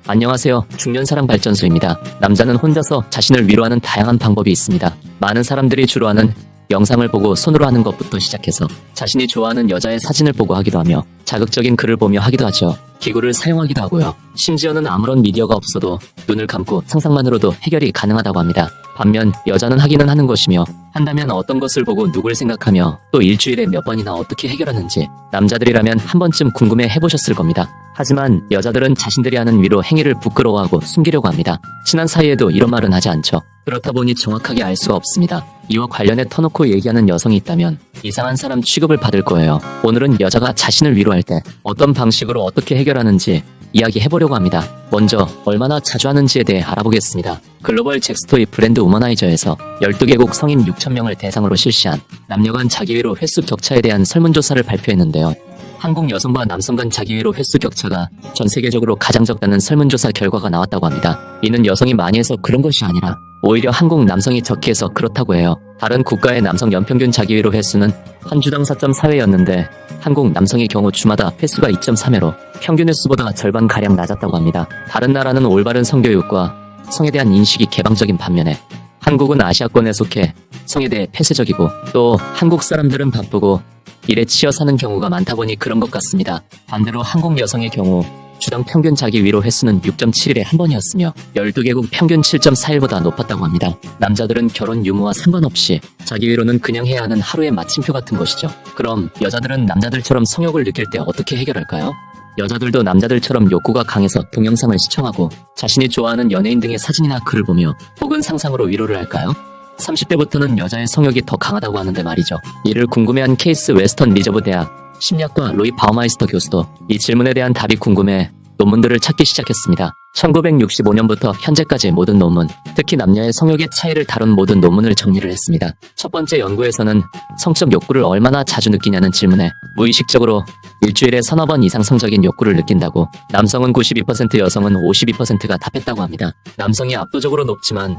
안녕하세요. 중년사랑발전소입니다. 남자는 혼자서 자신을 위로하는 다양한 방법이 있습니다. 많은 사람들이 주로 하는 영상을 보고 손으로 하는 것부터 시작해서 자신이 좋아하는 여자의 사진을 보고 하기도 하며 자극적인 글을 보며 하기도 하죠. 기구를 사용하기도 하고요. 심지어는 아무런 미디어가 없어도 눈을 감고 상상만으로도 해결이 가능하다고 합니다. 반면 여자는 하기는 하는 것이며 한다면 어떤 것을 보고 누굴 생각하며 또 일주일에 몇 번이나 어떻게 해결하는지 남자들이라면 한 번쯤 궁금해 해보셨을 겁니다. 하지만 여자들은 자신들이 하는 위로 행위를 부끄러워하고 숨기려고 합니다. 친한 사이에도 이런 말은 하지 않죠. 그렇다 보니 정확하게 알 수가 없습니다. 이와 관련해 터놓고 얘기하는 여성이 있다면 이상한 사람 취급을 받을 거예요. 오늘은 여자가 자신을 위로할 때 어떤 방식으로 어떻게 해결하는지 이야기해보려고 합니다. 먼저 얼마나 자주 하는지에 대해 알아보겠습니다. 글로벌 잭스토이 브랜드 우머나이저에서 12개국 성인 6,000명을 대상으로 실시한 남녀 간 자기위로 횟수 격차에 대한 설문조사를 발표했는데요. 한국 여성과 남성 간 자기위로 횟수 격차가 전 세계적으로 가장 적다는 설문조사 결과가 나왔다고 합니다. 이는 여성이 많이 해서 그런 것이 아니라 오히려 한국 남성이 적게 해서 그렇다고 해요. 다른 국가의 남성 연평균 자기위로 횟수는 한 주당 4.4회였는데 한국 남성의 경우 주마다 횟수가 2.3회로 평균 횟수보다 절반가량 낮았다고 합니다. 다른 나라는 올바른 성교육과 성에 대한 인식이 개방적인 반면에 한국은 아시아권에 속해 성에 대해 폐쇄적이고 또 한국 사람들은 바쁘고 일에 치여 사는 경우가 많다 보니 그런 것 같습니다. 반대로 한국 여성의 경우 주당 평균 자기 위로 횟수는 6.7일에 한 번이었으며 12개국 평균 7.4일보다 높았다고 합니다. 남자들은 결혼 유무와 상관없이 자기 위로는 그냥 해야 하는 하루의 마침표 같은 것이죠. 그럼 여자들은 남자들처럼 성욕을 느낄 때 어떻게 해결할까요? 여자들도 남자들처럼 욕구가 강해서 동영상을 시청하고 자신이 좋아하는 연예인 등의 사진이나 글을 보며 혹은 상상으로 위로를 할까요? 30대부터는 여자의 성욕이 더 강하다고 하는데 말이죠. 이를 궁금해한 케이스 웨스턴 리저브 대학 심리학과 로이 바우마이스터 교수도 이 질문에 대한 답이 궁금해 논문들을 찾기 시작했습니다. 1965년부터 현재까지의 모든 논문, 특히 남녀의 성욕의 차이를 다룬 모든 논문을 정리를 했습니다. 첫 번째 연구에서는 성적 욕구를 얼마나 자주 느끼냐는 질문에 무의식적으로 일주일에 서너 번 이상 성적인 욕구를 느낀다고 남성은 92%, 여성은 52%가 답했다고 합니다. 남성이 압도적으로 높지만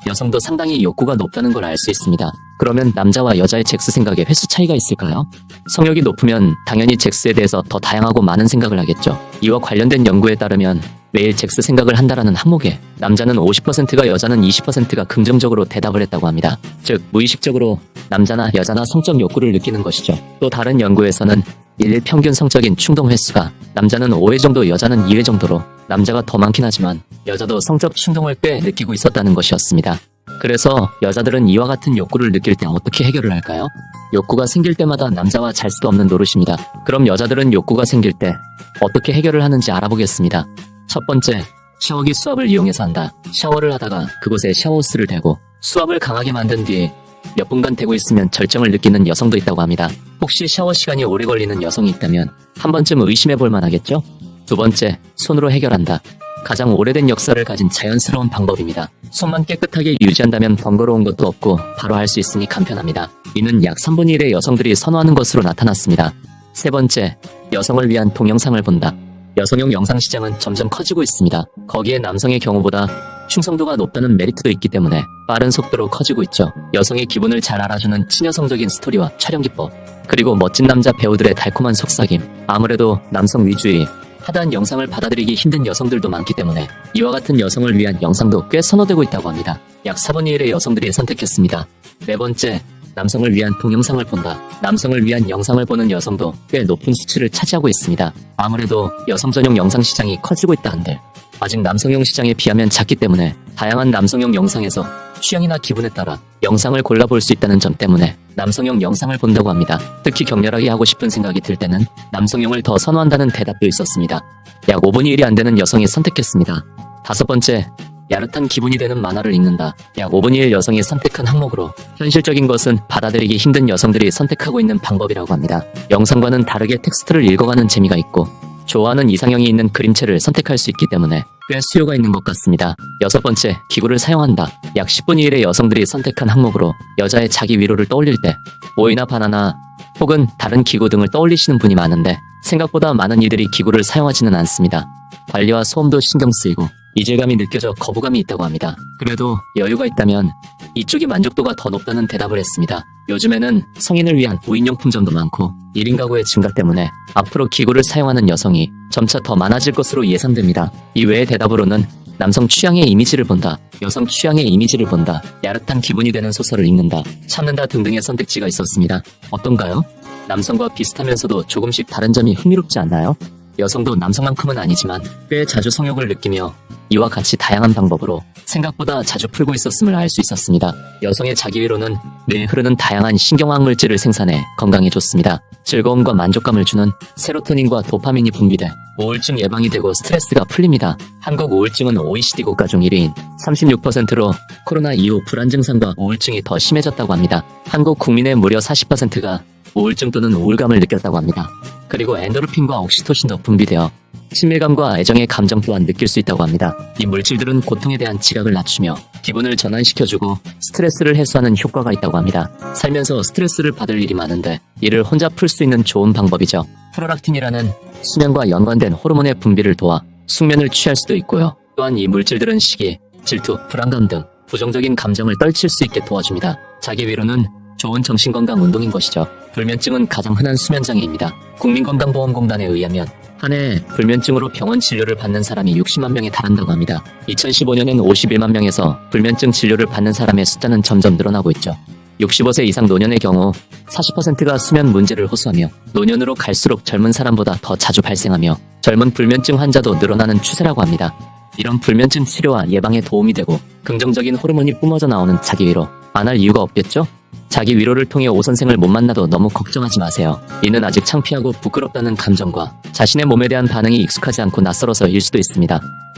여성도 상당히 욕구가 높다는 걸 알 수 있습니다. 그러면 남자와 여자의 잭스 생각에 횟수 차이가 있을까요? 성욕이 높으면 당연히 잭스에 대해서 더 다양하고 많은 생각을 하겠죠. 이와 관련된 연구에 따르면 매일 잭스 생각을 한다라는 항목에 남자는 50%가 여자는 20%가 긍정적으로 대답을 했다고 합니다. 즉 무의식적으로 남자나 여자나 성적 욕구를 느끼는 것이죠. 또 다른 연구에서는 일일 평균 성적인 충동 횟수가 남자는 5회 정도 여자는 2회 정도로 남자가 더 많긴 하지만 여자도 성적 충동을 꽤 느끼고 있었다는 것이었습니다. 그래서 여자들은 이와 같은 욕구를 느낄 때 어떻게 해결을 할까요? 욕구가 생길 때마다 남자와 잘 수도 없는 노릇입니다. 그럼 여자들은 욕구가 생길 때 어떻게 해결을 하는지 알아보겠습니다. 첫 번째, 샤워기 수압을 이용해서 한다. 샤워를 하다가 그곳에 샤워호스를 대고 수압을 강하게 만든 뒤 몇 분간 대고 있으면 절정을 느끼는 여성도 있다고 합니다. 혹시 샤워 시간이 오래 걸리는 여성이 있다면 한 번쯤 의심해 볼 만하겠죠? 두 번째, 손으로 해결한다. 가장 오래된 역사를 가진 자연스러운 방법입니다. 손만 깨끗하게 유지한다면 번거로운 것도 없고 바로 할 수 있으니 간편합니다. 이는 약 3분의 1의 여성들이 선호하는 것으로 나타났습니다. 세 번째, 여성을 위한 동영상을 본다. 여성용 영상 시장은 점점 커지고 있습니다. 거기에 남성의 경우보다 충성도가 높다는 메리트도 있기 때문에 빠른 속도로 커지고 있죠. 여성의 기분을 잘 알아주는 친여성적인 스토리와 촬영 기법, 그리고 멋진 남자 배우들의 달콤한 속삭임, 아무래도 남성 위주의 하드한 영상을 받아들이기 힘든 여성들도 많기 때문에 이와 같은 여성을 위한 영상도 꽤 선호되고 있다고 합니다. 약 4분의 1의 여성들이 선택했습니다. 네 번째, 남성을 위한 동영상을 본다. 남성을 위한 영상을 보는 여성도 꽤 높은 수치를 차지하고 있습니다. 아무래도 여성 전용 영상 시장이 커지고 있다 한들 아직 남성용 시장에 비하면 작기 때문에 다양한 남성용 영상에서 취향이나 기분에 따라 영상을 골라볼 수 있다는 점 때문에 남성용 영상을 본다고 합니다. 특히 격렬하게 하고 싶은 생각이 들 때는 남성용을 더 선호한다는 대답도 있었습니다. 약 5분의 1이 안 되는 여성이 선택했습니다. 다섯 번째, 야릇한 기분이 되는 만화를 읽는다. 약 5분의 1 여성이 선택한 항목으로 현실적인 것은 받아들이기 힘든 여성들이 선택하고 있는 방법이라고 합니다. 영상과는 다르게 텍스트를 읽어가는 재미가 있고 좋아하는 이상형이 있는 그림체를 선택할 수 있기 때문에 꽤 수요가 있는 것 같습니다. 여섯 번째, 기구를 사용한다. 약 10분의 1의 여성들이 선택한 항목으로 여자의 자기 위로를 떠올릴 때 오이나 바나나 혹은 다른 기구 등을 떠올리시는 분이 많은데 생각보다 많은 이들이 기구를 사용하지는 않습니다. 관리와 소음도 신경 쓰이고 이질감이 느껴져 거부감이 있다고 합니다. 그래도 여유가 있다면 이쪽이 만족도가 더 높다는 대답을 했습니다. 요즘에는 성인을 위한 무인용품점도 많고 1인 가구의 증가 때문에 앞으로 기구를 사용하는 여성이 점차 더 많아질 것으로 예상됩니다. 이 외의 대답으로는 남성 취향의 이미지를 본다, 여성 취향의 이미지를 본다, 야릇한 기분이 되는 소설을 읽는다, 참는다 등등의 선택지가 있었습니다. 어떤가요? 남성과 비슷하면서도 조금씩 다른 점이 흥미롭지 않나요? 여성도 남성만큼은 아니지만 꽤 자주 성욕을 느끼며 이와 같이 다양한 방법으로 생각보다 자주 풀고 있었음을 알 수 있었습니다. 여성의 자기위로는 뇌에 흐르는 다양한 신경화학 물질을 생산해 건강에 좋습니다. 즐거움과 만족감을 주는 세로토닌과 도파민이 분비돼 우울증 예방이 되고 스트레스가 풀립니다. 한국 우울증은 OECD 국가 중 1위인 36%로 코로나 이후 불안 증상과 우울증이 더 심해졌다고 합니다. 한국 국민의 무려 40%가 우울증 또는 우울감을 느꼈다고 합니다. 그리고 엔도르핀과 옥시토신도 분비되어 친밀감과 애정의 감정 또한 느낄 수 있다고 합니다. 이 물질들은 고통에 대한 지각을 낮추며 기분을 전환시켜주고 스트레스를 해소하는 효과가 있다고 합니다. 살면서 스트레스를 받을 일이 많은데 이를 혼자 풀 수 있는 좋은 방법이죠. 프로락틴이라는 수면과 연관된 호르몬의 분비를 도와 숙면을 취할 수도 있고요. 또한 이 물질들은 시기, 질투, 불안감 등 부정적인 감정을 떨칠 수 있게 도와줍니다. 자기 위로는 좋은 정신건강 운동인 것이죠. 불면증은 가장 흔한 수면장애입니다. 국민건강보험공단에 의하면 한 해 불면증으로 병원 진료를 받는 사람이 60만 명에 달한다고 합니다. 2015년엔 51만 명에서 불면증 진료를 받는 사람의 숫자는 점점 늘어나고 있죠. 65세 이상 노년의 경우 40%가 수면 문제를 호소하며 노년으로 갈수록 젊은 사람보다 더 자주 발생하며 젊은 불면증 환자도 늘어나는 추세라고 합니다. 이런 불면증 치료와 예방에 도움이 되고 긍정적인 호르몬이 뿜어져 나오는 자기 위로 안 할 이유가 없겠죠? 자기 위로를 통해 오선생을 못 만나도 너무 걱정하지 마세요. 이는 아직 창피하고 부끄럽다는 감정과 자신의 몸에 대한 반응이 익숙하지 않고 낯설어서일 수도 있습니다.